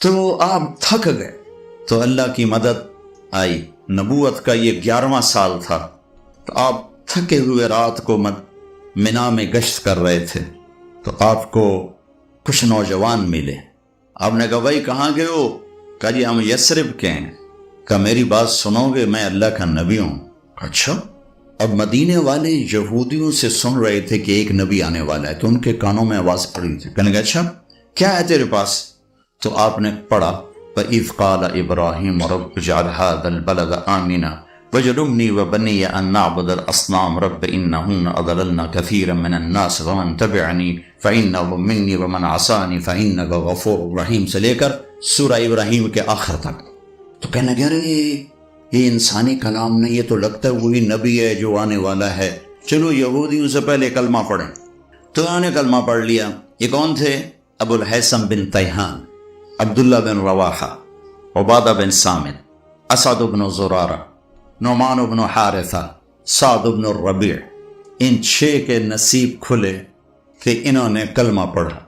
تو آپ تھک گئے، تو اللہ کی مدد آئی. نبوت کا یہ 11واں سال تھا. تو آپ تھکے ہوئے رات کو منا میں گشت کر رہے تھے، تو آپ کو کچھ نوجوان ملے. آپ نے کہا بھائی کہاں گئے ہو؟ کہا جی ہم یثرب کے ہیں. کہا میری بات سنو گے، میں اللہ کا نبی ہوں. اچھا. اب مدینے والے یہودیوں سے سن رہے تھے کہ ایک نبی آنے والا ہے، تو ان کے کانوں میں آواز پڑی تھی. کہنے لگا اچھا کیا ہے تیرے پاس؟ تو آپ نے پڑھا وَإِذْ قَالَ إِبْرَاهِيمُ رَبِّ اجْعَلْ هَٰذَا الْبَلَدَ آمِنًا وَاجْنُبْنِي وَبَنِيَّ أَن نَّعْبُدَ الْأَصْنَامَ رَبِّ إِنَّهُنَّ أَضَلَلْنَ كَثِيرًا مِّنَ النَّاسِ وَمَن تَبِعَنِي فَإِنَّهُ مِنِّي وَمَنْ عَصَانِي فَإِنَّكَ غَفُورٌ رَحِيمٌ سے لے کر سورہ ابراہیم کے آخر تک. تو کہنے لگے ارے یہ انسانی کلام نہیں، یہ تو لگتا ہے وہی نبی ہے جو آنے والا ہے، چلو یہودیوں سے پہلے کلمہ پڑھیں. تو انہوں نے کلمہ پڑھ لیا. یہ کون تھے؟ ابو الہیثم بن تیہان، عبداللہ بن رواحہ، عبادہ بن سامت، اسد بن زرارہ، نعمان بن حارثہ، سعد بن الربیع. ان 6 کے نصیب کھلے کہ انہوں نے کلمہ پڑھا،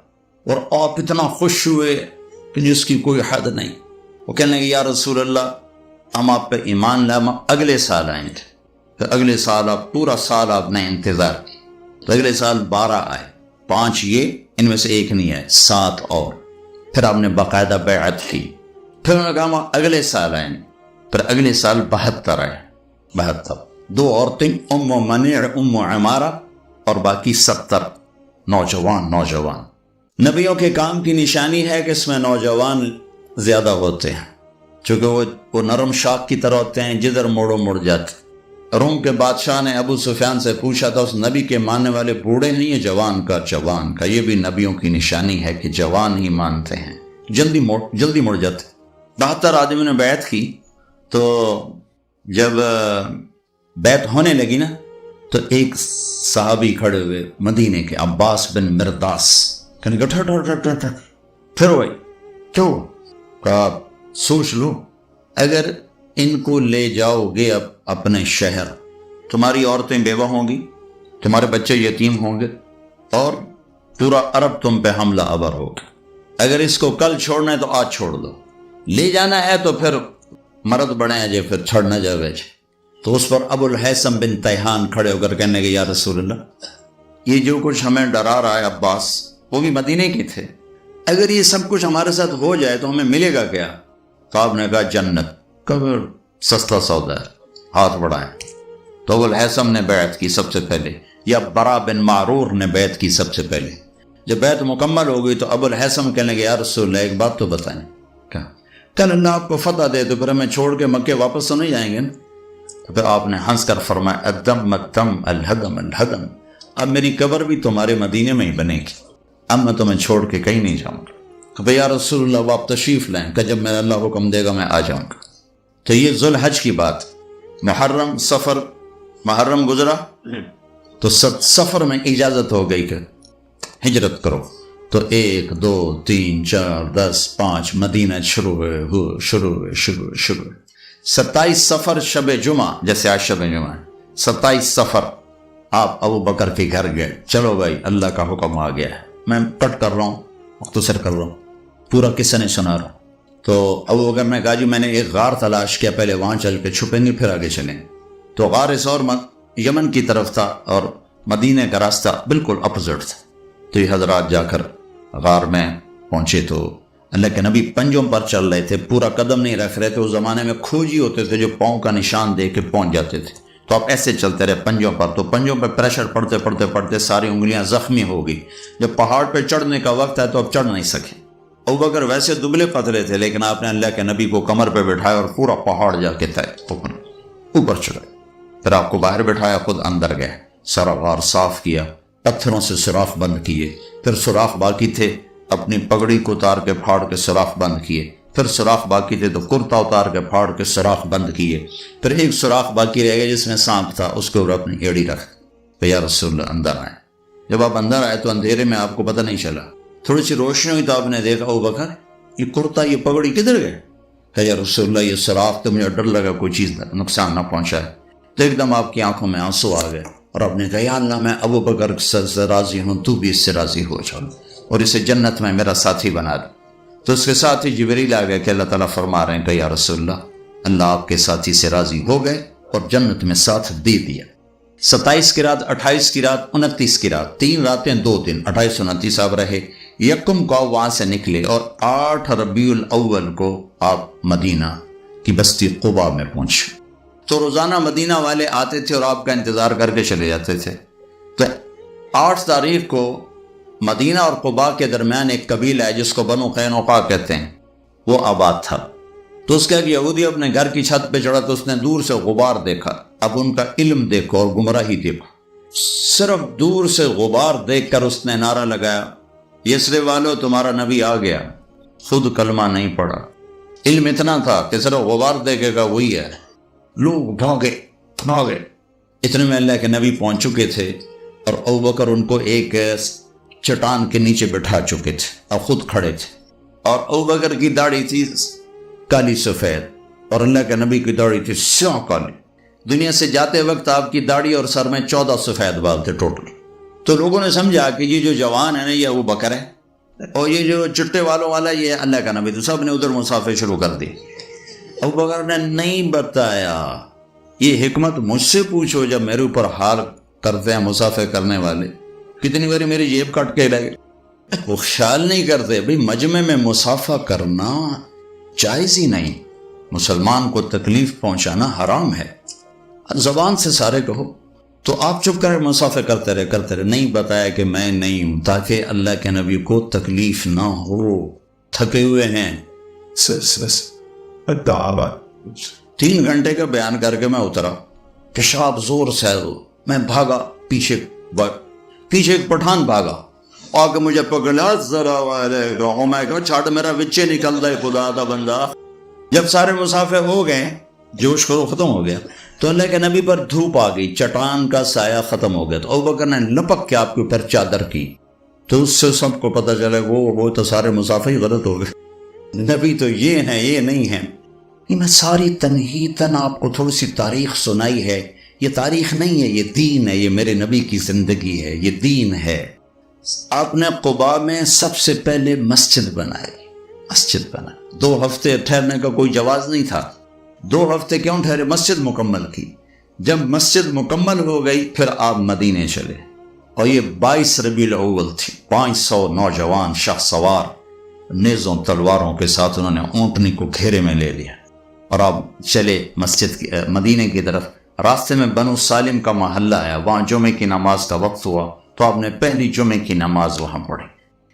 اور آپ اتنا خوش ہوئے کہ جس کی کوئی حد نہیں. وہ کہنے لگے یا رسول اللہ ہم آپ پہ ایمان لائے، ہم اگلے سال آئیں گے. تو اگلے سال آپ پورا سال آپ نے انتظار کی. تو اگلے سال 12 آئے، 5 یہ ان میں سے ایک نہیں آئے، 7 اور. پھر آپ نے باقاعدہ بیعت کی. پھر انہوں نے کہا ہم اگلے سال آئیں. پھر اگلے سال 72 آئے. 72 2 عورتیں، ام منیع، ام عمارہ، اور باقی 70 نوجوان. نبیوں کے کام کی نشانی ہے کہ اس میں نوجوان زیادہ ہوتے ہیں، چونکہ وہ نرم شاخ کی طرح ہوتے ہیں، جدھر موڑو مڑ جاتے. روم کے بادشاہ نے ابو سفیان سے پوچھا تھا اس نبی کے ماننے والے بوڑھے نہیں ہیں؟ جوان کا. یہ بھی نبیوں کی نشانی ہے کہ جوان ہی مانتے ہیں، جلدی مڑ جاتے. 72 آدمیوں نے بیعت کی. تو جب بیعت ہونے لگی نا، تو ایک صحابی کھڑے ہوئے مدینے کے، عباس بن مرداس، کہنے کہ ٹھہر پھر بھائی کیوں؟ کہا سوچ لو، اگر ان کو لے جاؤ گے اب اپنے شہر، تمہاری عورتیں بیوہ ہوں گی، تمہارے بچے یتیم ہوں گے، اور پورا عرب تم پہ حملہ آور ہوگا. اگر اس کو کل چھوڑنا ہے تو آج چھوڑ دو، لے جانا ہے تو پھر مرد بڑھیں جے، پھر چھڑنا جاوے جے. تو اس پر ابو الہیثم بن تیہان کھڑے ہو کر کہنے لگے یا رسول اللہ یہ جو کچھ ہمیں ڈرا رہا ہے عباس، وہ بھی مدینے کے تھے، اگر یہ سب کچھ ہمارے ساتھ ہو جائے تو ہمیں ملے گا کیا؟ تو آپ نے کہا جنت. کبھی سستا سودا ہے، ہاتھ بڑھائیں. تو ابو الہیثم نے بیعت کی سب سے پہلے، یا برا بن معرور نے بیعت کی سب سے پہلے. جب بیعت مکمل ہو گئی تو ابو الہیثم کہنے لگے یا رسول اللہ ایک بات تو بتائیں، کل اللہ آپ کو فتح دے تو پھر ہمیں چھوڑ کے مکے واپس تو نہیں جائیں گے نا؟ تو پھر آپ نے ہنس کر فرمایا الدم الدم الہدم الہدم، اب میری قبر بھی تمہارے مدینے میں ہی بنے گی، اب میں تمہیں چھوڑ کے کہیں نہیں جاؤں گا. کہ یا رسول اللہ آپ تشریف لائیں، کہ جب میرا اللہ حکم دے گا میں آ جاؤں گا. تو یہ ذوالحج کی بات. محرم گزرا تو سفر میں اجازت ہو گئی کہ ہجرت کرو. تو 1 2 3 4 10 5 مدینہ شروع ہوئے. 27 سفر شب جمعہ، جیسے آج شب جمعہ ہے، 27 سفر آپ ابو بکر کے گھر گئے. چلو بھائی اللہ کا حکم آ گیا ہے، میں کٹ کر رہا ہوں، مختصر کر رہا ہوں، پورا قصہ نہیں سنا رہا. تو ابو بکر نے کہا جی میں نے ایک غار تلاش کیا، پہلے وہاں چل کے چھپیں گے پھر آگے چلیں. تو غار سور یمن کی طرف تھا اور مدینے کا راستہ بالکل اپوزٹ تھا. تو یہ حضرات جا کر غار میں پہنچے تو اللہ کے نبی پنجوں پر چل رہے تھے، پورا قدم نہیں رکھ رہے تھے. اس زمانے میں کھوجی ہوتے تھے جو پاؤں کا نشان دے کے پہنچ جاتے تھے. تو آپ ایسے چلتے رہے پنجوں پر. تو پنجوں پہ پریشر پڑتے ساری انگلیاں زخمی ہو گئی. جب پہاڑ پہ چڑھنے کا وقت ہے تو اب چڑھ نہیں سکے. ابوبکر ویسے دبلے پتلے تھے، لیکن آپ نے اللہ کے نبی کو کمر پہ بٹھایا اور پورا پہاڑ جا کے طے اوپر چڑھے. پھر آپ کو باہر بٹھایا، خود اندر گئے، سارا غار صاف کیا، پتھروں سے سوراخ بند کیے. پھر سوراخ باقی تھے، اپنی پگڑی کو اتار کے پھاڑ کے سوراخ بند کیے. پھر سوراخ باقی تھے تو کرتا اتار کے پھاڑ کے سوراخ بند کیے. پھر ایک سوراخ باقی رہ گیا جس میں سانپ تھا، اس کے اوپر اپنی ایڑی رکھ. تو یا رسول اللہ اندر آئے. جب آپ اندر آئے تو اندھیرے میں آپ کو پتہ نہیں چلا، تھوڑی سی روشنی ہوئی تو آپ نے دیکھا ابوبکر یہ کرتا یہ پگڑی کدھر گئے؟ کہ یا رسول اللہ یہ سوراخ تو مجھے ڈر لگا کوئی چیز نقصان نہ پہنچائے. تو ایک دم آپ کی آنکھوں میں آنسو آ گئے اور آپ نے کہا یا اللہ میں ابوبکر سے راضی ہوں، تو بھی اس سے راضی ہو جاؤ اور اسے جنت میں میرا ساتھی بنا دے. تو اس کے ساتھ ہی جبریل آ گیا کہ اللہ تعالیٰ فرما رہے ہیں کہ یا رسول اللہ آپ کے ساتھی سے راضی ہو گئے اور جنت میں ساتھ دے دیا۔ 27 کی رات، 28 کی رات، 29 کی رات، 3 راتیں 2 دن، 28 29 آپ رہے۔ یکم کو وہاں سے نکلے اور 8 ربیع الاول کو آپ مدینہ کی بستی قبا میں پہنچے۔ تو روزانہ مدینہ والے آتے تھے اور آپ کا انتظار کر کے چلے جاتے تھے۔ تو 8 تاریخ کو مدینہ اور قبا کے درمیان ایک قبیلہ ہے جس کو بنو قینقاع کہتے ہیں، وہ آباد تھا۔ تو اس کا ایک یہودی اپنے گھر کی چھت پہ چڑھا تو اس نے دور سے غبار دیکھا۔ اب ان کا علم دیکھو اور گمراہی دیکھو، صرف دور سے غبار دیکھ کر اس نے نعرہ لگایا، یثرب والو تمہارا نبی آ گیا۔ خود کلمہ نہیں پڑھا، علم اتنا تھا کہ صرف غبار دیکھے گا وہی ہے۔ لوگ بھاگے۔ اتنے میں اللہ کے نبی پہنچ چکے تھے اور ابوبکر ان کو ایک چٹان کے نیچے بٹھا چکے تھے اور خود کھڑے تھے، اور ابوبکر کی داڑھی تھی کالی سفید اور اللہ کے نبی کی داڑھی تھی سیاہ کالی۔ دنیا سے جاتے وقت آپ کی داڑھی اور سر میں 14 سفید بال تھے ٹوٹل۔ تو لوگوں نے سمجھا کہ یہ جو جوان ہے نا یہ ابوبکر ہے، اور یہ جو چٹے والوں والا یہ اللہ کا نبی۔ تو سب نے ادھر مسافر شروع کر دی۔ ابوبکر نے نہیں بتایا، یہ حکمت مجھ سے پوچھو جب میرے اوپر حال کرتے ہیں مسافر کرنے والے۔ کتنی باری میری جیب کٹ کے لگے، وہ خیال نہیں کرتے بھئی مجمع میں مسافہ کرنا جائز ہی نہیں، مسلمان کو تکلیف پہنچانا حرام ہے، زبان سے سارے کہو۔ تو آپ چپ کر مسافہ کرتے رہے، نہیں بتایا کہ میں نہیں ہوں تاکہ اللہ کے نبی کو تکلیف نہ ہو، تھکے ہوئے ہیں۔ 3 گھنٹے کا بیان کر کے میں اترا، پیشاب زور سے میں بھاگا، پیچھے ایک پٹھان بھاگا آ کے مجھے پکڑا، ذرا میں کہا چھاڑ میرا بچے نکل رہا ہے خدا دا بندہ۔ جب سارے مسافر ہو گئے، جوش ختم ہو گیا، تو اللہ کے نبی پر دھوپ آ گئی، چٹان کا سایہ ختم ہو گیا۔ تو ابوبکر نے لپک کے آپ کے اوپر چادر کی، تو اس سے سب کو پتہ چلا وہ تو سارے مسافر ہی غلط ہو گئے، نبی تو یہ ہیں یہ نہیں ہیں۔ میں ساری تنہیداً آپ کو تھوڑی سی تاریخ سنائی ہے، یہ تاریخ نہیں ہے، یہ دین ہے، یہ میرے نبی کی زندگی ہے، یہ دین ہے۔ آپ نے قباء میں سب سے پہلے مسجد بنائی۔ 2 ہفتے ٹھہرنے کا کوئی جواز نہیں تھا، 2 ہفتے کیوں ٹھہرے؟ مسجد مکمل کی۔ جب مسجد مکمل ہو گئی پھر آپ مدینے چلے، اور یہ 22 ربیع الاول تھی۔ 500 نوجوان شاہ سوار نیزوں تلواروں کے ساتھ انہوں نے اونٹنی کو گھیرے میں لے لیا اور آپ چلے مدینے کی طرف۔ راستے میں بنو سالم کا محلہ ہے، وہاں جمعے کی نماز کا وقت ہوا تو آپ نے پہلی جمعے کی نماز وہاں پڑھی۔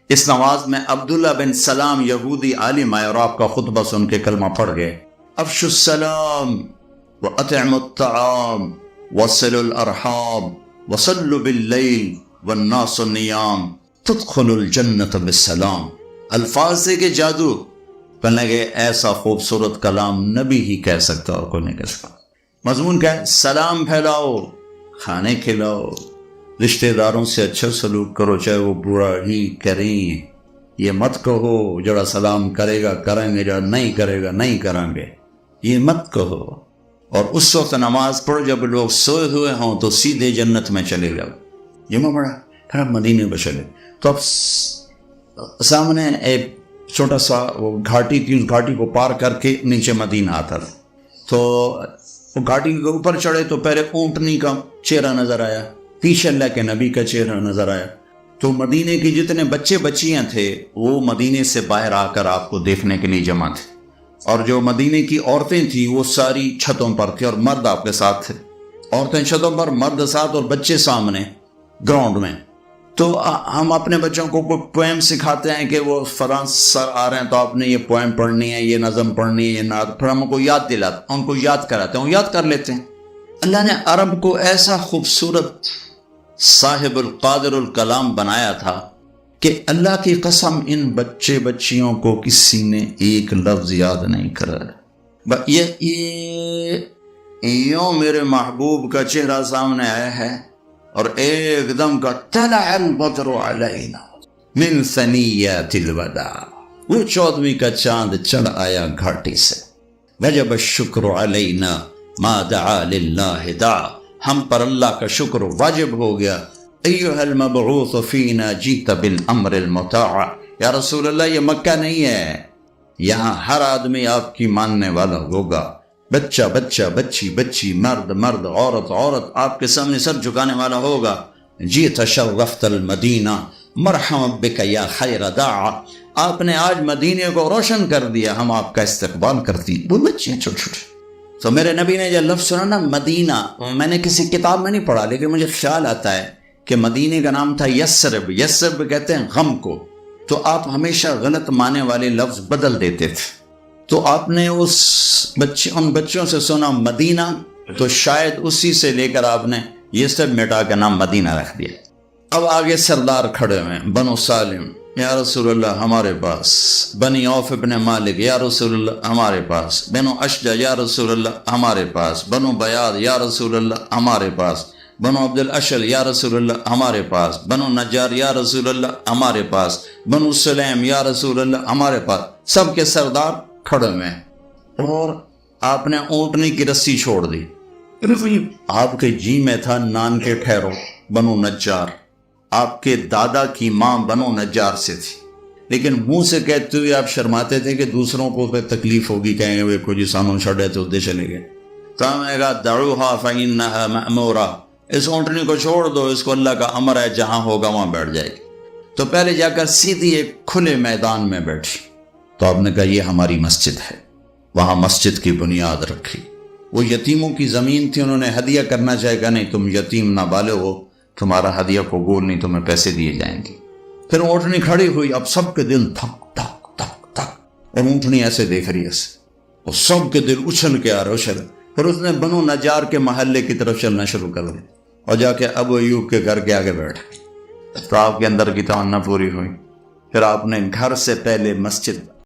اس نماز میں عبداللہ بن سلام یہودی عالم آئے اور آپ کا خطبہ سن کے کلمہ پڑھ گئے۔ افشوا السلام واطعموا الطعام وصلوا الارحام وصلوا باللیل والناس نیام تدخلوا الجنت بالسلام۔ الفاظ سے کہ جادو، کہنے لگے ایسا خوبصورت کلام نبی ہی کہہ سکتا اور کوئی نہیں کہہ سکتا۔ مضمون کیا ہے؟ سلام پھیلاؤ، کھانے کھلاؤ، رشتہ داروں سے اچھا سلوک کرو چاہے وہ برا ہی کریں، یہ مت کہو جڑا سلام کرے گا کریں گے، جڑا نہیں کرے گا نہیں کریں گے، یہ مت کہو۔ اور اس وقت نماز پڑھو جب لوگ سوئے ہوئے ہوں تو سیدھے جنت میں چلے جاؤ۔ جمعہ پڑھا پھر آپ مدینے میں چلے تو اب سامنے ایک چھوٹا سا وہ گھاٹی تھی، اس گھاٹی کو پار کر کے نیچے مدینہ آتا تھا۔ تو وہ گھاٹی کے اوپر چڑھے تو پہلے اونٹنی کا چہرہ نظر آیا، پیچھے اللہ کے نبی کا چہرہ نظر آیا۔ تو مدینے کے جتنے بچے بچیاں تھے وہ مدینے سے باہر آ کر آپ کو دیکھنے کے لیے جمع تھے، اور جو مدینے کی عورتیں تھیں وہ ساری چھتوں پر تھیں اور مرد آپ کے ساتھ تھے، عورتیں چھتوں پر، مرد ساتھ اور بچے سامنے گراؤنڈ میں۔ تو ہم اپنے بچوں کو کوئی پوئم سکھاتے ہیں کہ وہ فلاں سر آ رہے ہیں تو آپ نے یہ پوئم پڑھنی ہے، یہ نظم پڑھنی ہے، یہ نعت، پھر ہم کو یاد دلاتے، ان کو یاد کراتے ہیں، وہ یاد کر لیتے ہیں۔ اللہ نے عرب کو ایسا خوبصورت صاحب القادر الکلام بنایا تھا کہ اللہ کی قسم ان بچے بچیوں کو کسی نے ایک لفظ یاد نہیں کرا۔ یہ یوں میرے محبوب کا چہرہ سامنے آیا ہے اور ایک دم کا طلع البدر علینا من ثنیات الوداع، وہ 14ویں کا چاند چڑھ آیا گھاٹی سے۔ وجب الشکر علینا ما دعا للہ دعا، ہم پر اللہ کا شکر واجب ہو گیا۔ ایھا المبعوث فینا جیت بالامر المطاع، یا رسول اللہ یہ مکہ نہیں ہے، یہاں ہر آدمی آپ کی ماننے والا ہوگا، بچہ بچہ، بچی بچی، مرد مرد، عورت عورت آپ کے سامنے سر جھکانے والا ہوگا۔ جیت شرفت المدینہ مرحبا بک یا خیر داع، آپ نے آج مدینے کو روشن کر دیا، ہم آپ کا استقبال کرتی ہیں۔ وہ بچے ہیں چھوٹے چھوٹے۔ تو میرے نبی نے جو لفظ سنا نا مدینہ، میں نے کسی کتاب میں نہیں پڑھا لیکن مجھے خیال آتا ہے کہ مدینے کا نام تھا یثرب، یثرب کہتے ہیں غم کو، تو آپ ہمیشہ غلط معنی والے لفظ بدل دیتے تھے، تو آپ نے ان بچوں سے سنا مدینہ، تو شاید اسی سے لے کر آپ نے یہ سب مٹا کے نام مدینہ رکھ دیا۔ اب آگے سردار کھڑے ہوئے، بنو سالم یا رسول اللہ ہمارے پاس، بنی عوف ابن مالک یا رسول اللہ ہمارے پاس، بنو اشجع یا رسول اللہ ہمارے پاس، بنو بیاض یا رسول اللہ ہمارے پاس، بنو عبد الاشل یا رسول اللہ ہمارے پاس، بنو نجار یا رسول اللہ ہمارے پاس، بنو سلیم یا رسول اللہ ہمارے پاس، سب کے سردار کھڑے ہوئے ہیں۔ اور آپ نے اونٹنی کی رسی چھوڑ دی، آپ کے جی میں تھا نان کے ٹھہرو بنو نجار، آپ کے دادا کی ماں بنو نجار سے تھی، لیکن منہ سے کہتے ہوئے آپ شرماتے تھے کہ دوسروں کو پہ تکلیف ہوگی، کہیں گے وہ کوئی سانوں چھڑے تو دے چلے گئے، تو میں کہا دعوہا فإنہا مأمورہ، اس اونٹنی کو چھوڑ دو، اس کو اللہ کا امر ہے، جہاں ہوگا وہاں بیٹھ جائے گی۔ تو پہلے جا کر سیدھی ایک کھلے میدان میں بیٹھی، تو آپ نے کہا یہ ہماری مسجد ہے، وہاں مسجد کی بنیاد رکھی۔ وہ یتیموں کی زمین تھی، انہوں نے ہدیہ کرنا چاہے گا، نہیں تم یتیم نابالغ ہو، تمہارا ہدیہ قبول نہیں، تمہیں پیسے دیے جائیں گے۔ پھر اونٹنی کھڑی ہوئی، اب سب کے دل دھک دھک دھک دھک، اور اونٹنی ایسے دیکھ رہی ہے، اور سب کے دل اچھل کے آ رہے اچھل۔ پھر اس نے بنو نجار کے محلے کی طرف چلنا شروع کر دیا، اور جا کے ابو ایوب کے گھر کے آگے بیٹھ گئی، تو آپ کے اندر کی تمنا پوری ہوئی۔ پھر آپ نے گھر سے پہلے مسجد